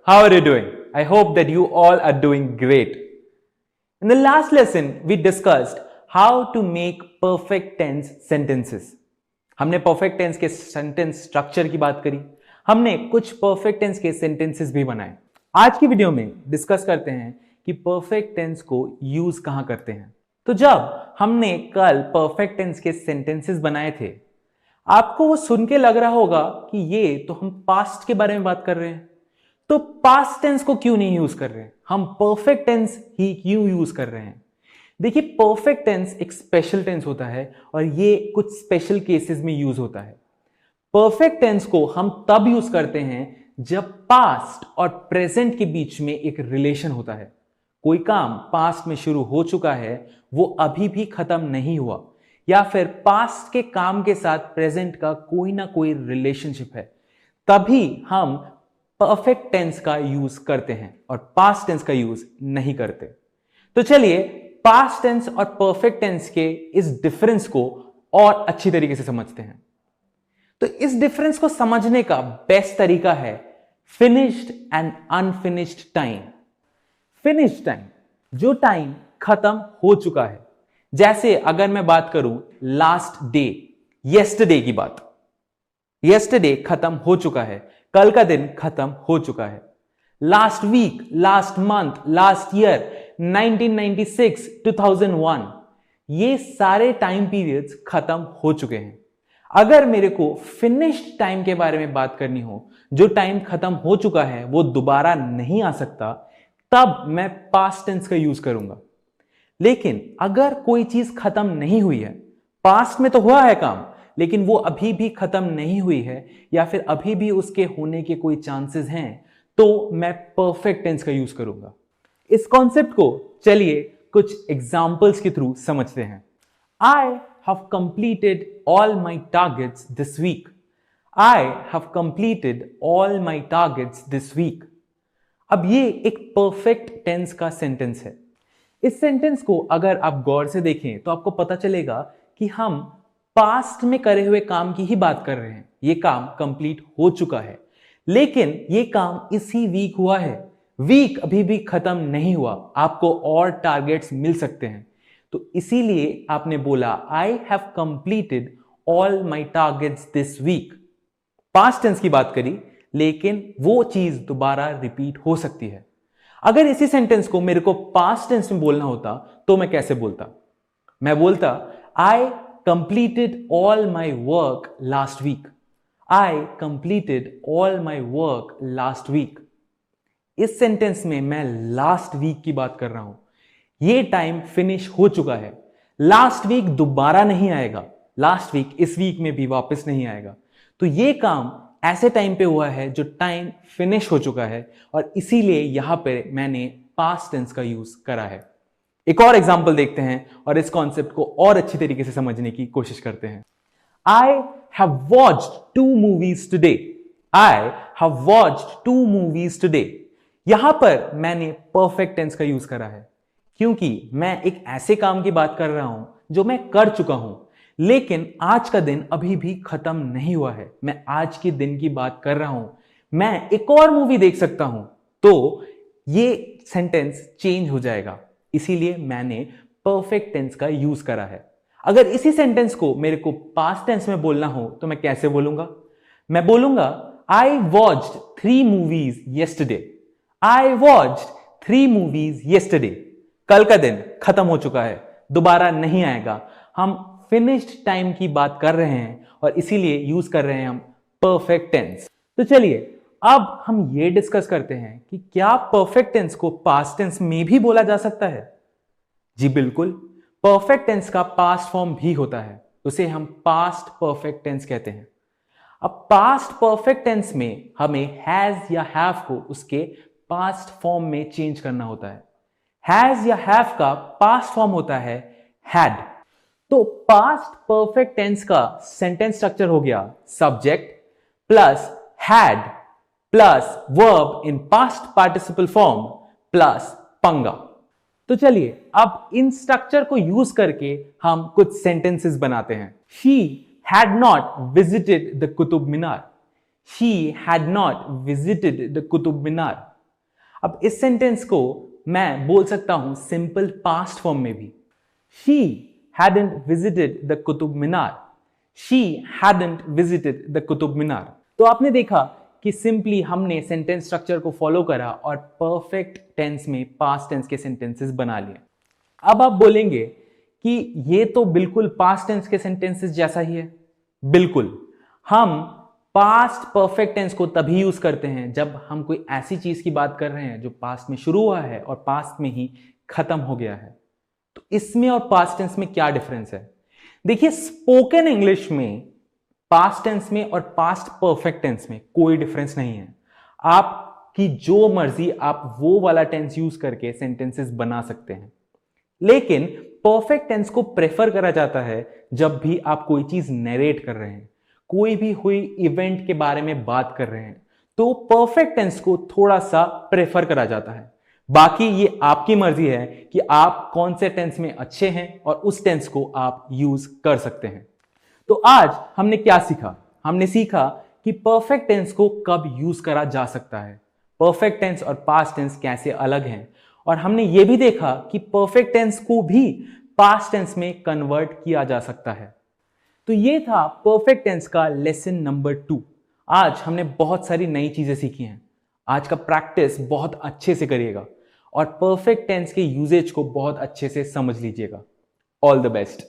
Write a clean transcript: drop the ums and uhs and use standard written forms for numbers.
How are you doing? I hope that you all are doing great. In the last lesson, we discussed how to make perfect tense sentences. हमने perfect tense के sentence structure की बात करी. हमने कुछ perfect tense के sentences भी बनाए. आज की वीडियो में डिस्कस करते हैं कि perfect tense को यूज कहां करते हैं. तो जब हमने कल perfect tense के sentences बनाए थे, आपको वो सुन के लग रहा होगा कि ये तो हम पास्ट के बारे में बात कर रहे हैं, तो पास्ट टेंस को क्यों नहीं यूज कर रहे हैं, हम परफेक्ट टेंस ही क्यों यूज कर रहे हैं. देखिए, परफेक्ट टेंस एक स्पेशल टेंस होता है और ये कुछ स्पेशल केसेस में यूज होता है. परफेक्ट टेंस को हम तब यूज करते हैं जब पास्ट और प्रेजेंट के बीच में एक रिलेशन होता है. कोई काम पास्ट में शुरू हो चुका है, वो अभी भी खत्म नहीं हुआ, या फिर पास्ट के काम के साथ प्रेजेंट का कोई ना कोई रिलेशनशिप है, तभी हम परफेक्ट टेंस का यूज करते हैं और पास्ट टेंस का यूज नहीं करते. तो चलिए पास्ट टेंस और परफेक्ट टेंस के इस डिफरेंस को और अच्छी तरीके से समझते हैं. तो इस डिफरेंस को समझने का बेस्ट तरीका है finished and unfinished time. Finished time, जो टाइम खत्म हो चुका है. जैसे अगर मैं बात करूं लास्ट डे, येस्टरडे की बात, येस्टरडे खत्म हो चुका है, कल का दिन खत्म हो चुका है. Last week, last month, last year, 1996, 2001, ये सारे टाइम पीरियड्स खत्म हो चुके हैं. अगर मेरे को फिनिश्ड टाइम के बारे में बात करनी हो, जो टाइम खत्म हो चुका है वो दोबारा नहीं आ सकता, तब मैं पास्ट टेंस का यूज करूंगा. लेकिन अगर कोई चीज खत्म नहीं हुई है, पास्ट में तो हुआ है काम, लेकिन वो अभी भी खत्म नहीं हुई है या फिर अभी भी उसके होने के कोई चांसेस हैं, तो मैं परफेक्ट टेंस का यूज करूंगा. इस कॉन्सेप्ट को चलिए कुछ एग्जांपल्स के थ्रू समझते हैं. I have completed all my targets this week. I have completed all my targets this week. अब ये एक परफेक्ट टेंस का सेंटेंस है. इस सेंटेंस को अगर आप गौर से देखें तो आपको पता चलेगा कि हम पास्ट में करे हुए काम की ही बात कर रहे हैं. ये काम कंप्लीट हो चुका है, लेकिन ये काम इसी वीक हुआ है. वीक अभी भी खत्म नहीं हुआ, आपको और टारगेट्स मिल सकते हैं. तो इसीलिए आपने बोला I have completed all my targets this week. Past tense की बात करी, लेकिन वो चीज दोबारा रिपीट हो सकती है. अगर इसी सेंटेंस को मेरे को पास्ट टेंस में बोलना होता तो मैं कैसे बोलता? मैं बोलता आई completed all my work last week. I completed all my work last week. इस सेंटेंस में मैं लास्ट वीक की बात कर रहा हूं. ये टाइम फिनिश हो चुका है. लास्ट वीक दोबारा नहीं आएगा, लास्ट वीक इस वीक में भी वापस नहीं आएगा. तो ये काम ऐसे टाइम पे हुआ है जो टाइम फिनिश हो चुका है, और इसीलिए यहां पे मैंने पास्ट टेंस का यूज करा है. एक और एग्जाम्पल देखते हैं और इस कॉन्सेप्ट को और अच्छी तरीके से समझने की कोशिश करते हैं. I have watched 2 movies today. I have watched 2 movies today. यहां पर मैंने परफेक्ट टेंस का यूज करा है, क्योंकि मैं एक ऐसे काम की बात कर रहा हूं जो मैं कर चुका हूं, लेकिन आज का दिन अभी भी खत्म नहीं हुआ है. मैं आज के दिन की बात कर रहा हूं, मैं एक और मूवी देख सकता हूं. तो ये सेंटेंस चेंज हो जाएगा, इसीलिए मैंने परफेक्ट टेंस का यूज करा है. अगर इसी सेंटेंस को मेरे को पास्ट टेंस में बोलना हो तो मैं कैसे बोलूंगा? मैं बोलूंगा I watched 3 movies yesterday. I watched 3 movies yesterday. कल का दिन खत्म हो चुका है, दोबारा नहीं आएगा. हम फिनिश्ड टाइम की बात कर रहे हैं और इसीलिए यूज कर रहे हैं हम परफेक्ट टेंस. तो चलिए अब हम ये डिस्कस करते हैं कि क्या परफेक्ट टेंस को पास्ट टेंस में भी बोला जा सकता है? जी बिल्कुल. परफेक्ट टेंस का पास्ट फॉर्म भी होता है, उसे हम पास्ट परफेक्ट टेंस कहते हैं. अब पास्ट परफेक्ट टेंस में हमें हैज या हैव को उसके पास्ट फॉर्म में चेंज करना होता है. हैज या हैव का पास्ट फॉर्म होता है हैड. तो पास्ट परफेक्ट टेंस का सेंटेंस स्ट्रक्चर हो गया subject plus had plus verb in past participle form plus पंगा. तो चलिए अब इन स्ट्रक्चर को यूज करके हम कुछ सेंटेंसेस बनाते हैं. She had not visited the Qutub Minar. She had not visited the Qutub Minar. अब इस सेंटेंस को मैं बोल सकता हूं सिंपल पास्ट फॉर्म में भी। She hadn't visited the Qutub Minar. she hadn't visited the Qutub Minar. तो आपने देखा कि सिंपली हमने सेंटेंस स्ट्रक्चर को फॉलो करा और परफेक्ट टेंस में पास्ट टेंस के सेंटेंसेस बना लिए। अब आप बोलेंगे कि ये तो बिल्कुल पास्ट टेंस के सेंटेंसेस जैसा ही है। बिल्कुल, हम पास्ट परफेक्ट टेंस को तभी यूज करते हैं जब हम कोई ऐसी चीज की बात कर रहे हैं जो पास्ट में शुरू हुआ है और पास्ट में ही खत्म हो गया है। तो इसमें और पास्ट टेंस में क्या डिफरेंस है? देखिए, स्पोकन इंग्लिश में पास्ट टेंस में और पास्ट परफेक्ट टेंस में कोई डिफरेंस नहीं है। आपकी जो मर्जी आप वो वाला टेंस यूज करके सेंटेंसेस बना सकते हैं, लेकिन परफेक्ट टेंस को प्रेफर करा जाता है जब भी आप कोई चीज नरेट कर रहे हैं, कोई भी हुई इवेंट के बारे में बात कर रहे हैं, तो परफेक्ट टेंस को थोड़ा सा प्रेफर करा जाता है। बाकी ये आपकी मर्जी है कि आप कौन से टेंस में अच्छे हैं और उस टेंस को आप यूज कर सकते हैं। तो आज हमने क्या सीखा? हमने सीखा कि परफेक्ट टेंस को कब यूज करा जा सकता है, परफेक्ट टेंस और पास्ट टेंस कैसे अलग हैं, और हमने यह भी देखा कि परफेक्ट टेंस को भी पास्ट टेंस में कन्वर्ट किया जा सकता है। तो ये था परफेक्ट टेंस का लेसन नंबर 2। आज हमने बहुत सारी नई चीजें सीखी हैं। आज का प्रैक्टिस बहुत अच्छे से करिएगा और परफेक्ट टेंस के यूजेज को बहुत अच्छे से समझ लीजिएगा। All the best.